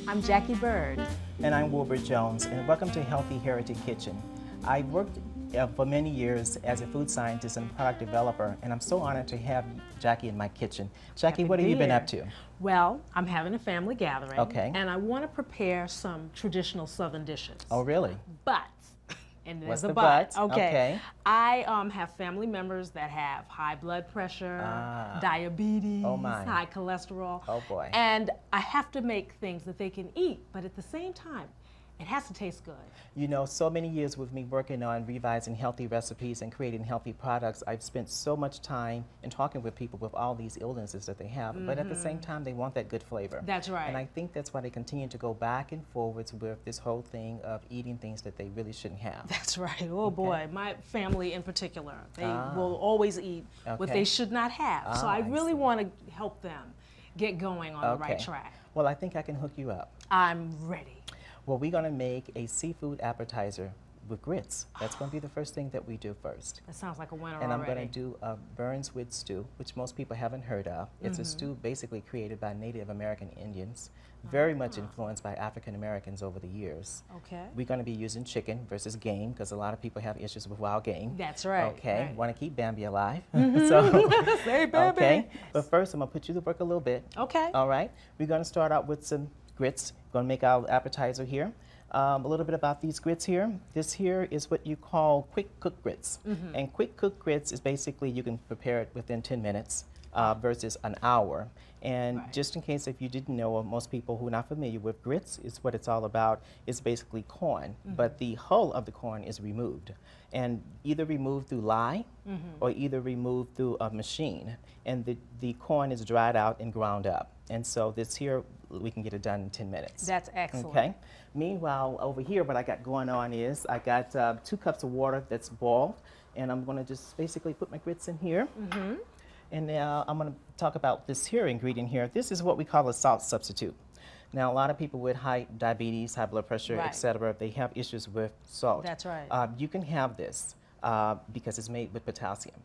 I'm Jackie Bird. And I'm Wilbur Jones, and welcome to Healthy Heritage Kitchen. I worked for many years as a food scientist and product developer, and I'm so honored to have Jackie in my kitchen. Jackie, what have you been up to? Well, I'm having a family gathering, Okay. and I want to prepare some traditional Southern dishes. Oh, really? But, and there's What's a the but. but? Okay. Okay. I have family members that have high blood pressure, diabetes, Oh, my. high cholesterol. Oh, boy. And I have to make things that they can eat, but at the same time, it has to taste good. You know, so many years with me working on revising healthy recipes and creating healthy products, I've spent so much time in talking with people with all these illnesses that they have, but at the same time, they want that good flavor. That's right. And I think that's why they continue to go back and forwards with this whole thing of eating things that they really shouldn't have. That's right. Oh, boy. My family in particular, they will always eat what Okay. they should not have. So I I really see. want to help them get going on the right track. Well, I think I can hook you up. I'm ready. Well, we're going to make a seafood appetizer with grits. That's going to be the first thing that we do first. That sounds like a winner And I'm already. going to do a Burns Wood stew, which most people haven't heard of. It's a stew basically created by Native American Indians, very much influenced by African Americans over the years. Okay. We're going to be using chicken versus game because a lot of people have issues with wild game. That's right. Okay, Right. want to keep Bambi alive. So, Hey, baby. okay, but first I'm going to put you to work a little bit. Okay. All right, we're going to start out with some grits. Going to make our appetizer here. A little bit about these grits here. This here is what you call quick cook grits. And quick cook grits is basically you can prepare it within 10 minutes versus an hour. And just in case if you didn't know, or most people who are not familiar with grits, is what it's all about. It's basically corn, but the hull of the corn is removed. And either removed through lye or either removed through a machine. And the corn is dried out and ground up. And so this here, we can get it done in 10 minutes. That's excellent. Okay. Meanwhile, over here, what I got going on is I got 2 cups of water that's boiled, and I'm going to just basically put my grits in here. And now I'm going to talk about this here ingredient here. This is what we call a salt substitute. Now, a lot of people with high diabetes, high blood pressure, Right. etc., they have issues with salt. That's right. You can have this because it's made with potassium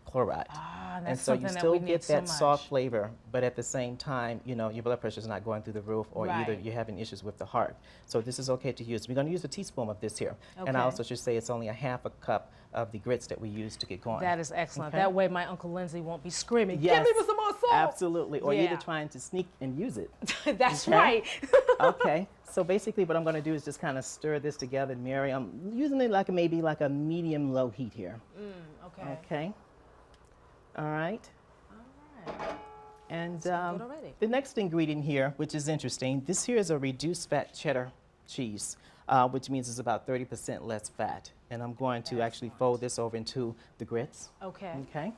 chloride. Ah, that's And so you something that still we need get so that soft much. flavor, but at the same time, you know, your blood pressure is not going through the roof, or either Right. you're having issues with the heart. So this is okay to use. We're going to use a teaspoon of this here. And I Okay. also should say it's only a half a cup of the grits that we use to get going. That is excellent. Okay. That way my Uncle Lindsay won't be screaming, Yes, give me some more salt. absolutely. Or Yeah. either trying to sneak and use it. That's Okay. right. Okay, so basically what I'm going to do is just kind of stir this together, Mary. I'm using it like maybe like a medium-low heat here. Okay. Okay. All right. All right. And good already. the next ingredient here, which is interesting, this here is a reduced fat cheddar cheese, which means it's about 30% less fat. And I'm going to actually fold this over into the grits. Okay. Okay.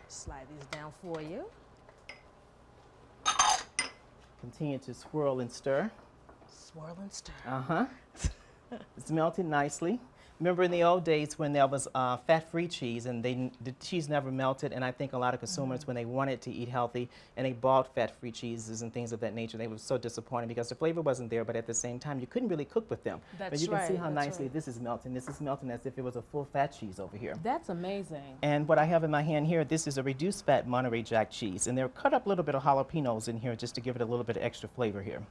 Slide these down for you. Continue to swirl and stir. Swirl and stir. Uh-huh. It's melted nicely. Remember in the old days when there was fat-free cheese and the cheese never melted, and I think a lot of consumers, when they wanted to eat healthy and they bought fat-free cheeses and things of that nature, they were so disappointed because the flavor wasn't there, but at the same time, you couldn't really cook with them. But That's you can see right, how that's nicely right. this is melting. This is melting as if it was a full fat cheese over here. That's amazing. And what I have in my hand here, this is a reduced fat Monterey Jack cheese, and they're cut up a little bit of jalapenos in here just to give it a little bit of extra flavor here.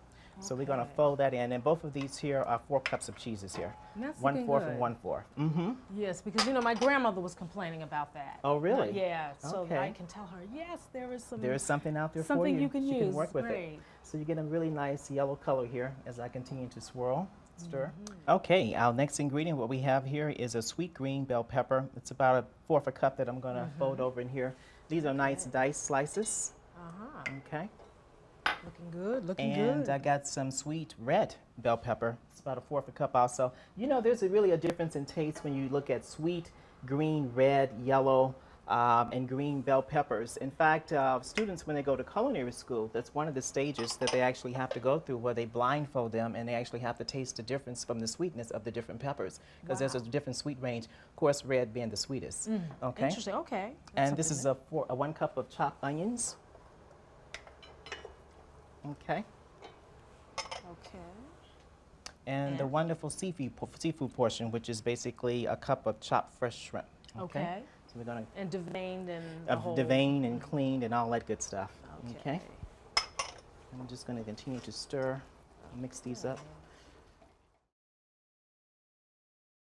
So we're going to Okay. fold that in, and both of these here are 4 cups of cheeses here. That's 1/4 looking and good. 1/4. Mm-hmm. Yes, because you know my grandmother was complaining about that. Oh, really? Yeah, so Okay. I can tell her, yes, there is some. There is something out there for Something you. you can She use. can work with Great. it. So you get a really nice yellow color here as I continue to swirl, stir. Mm-hmm. Okay, our next ingredient, what we have here is a sweet green bell pepper. It's about 1/4 cup that I'm going to Mm-hmm. fold over in here. These are nice diced slices. Uh-huh. Okay. Looking good, looking And good. I got some sweet red bell pepper. It's about 1/4 cup also. You know, there's really a difference in taste when you look at sweet, green, red, yellow, and green bell peppers. In fact, students, when they go to culinary school, that's one of the stages that they actually have to go through where they blindfold them and they actually have to taste the difference from the sweetness of the different peppers because there's a different sweet range, of course, red being the sweetest. Okay. Interesting, okay. That's And this is something a 1 cup of chopped onions. Okay. Okay. And the And- wonderful seafood portion, which is basically a cup of chopped fresh shrimp. Okay. So we're going And deveined and to the whole. deveined and cleaned and all that good stuff. Okay. I'm just going to continue to stir, mix these up.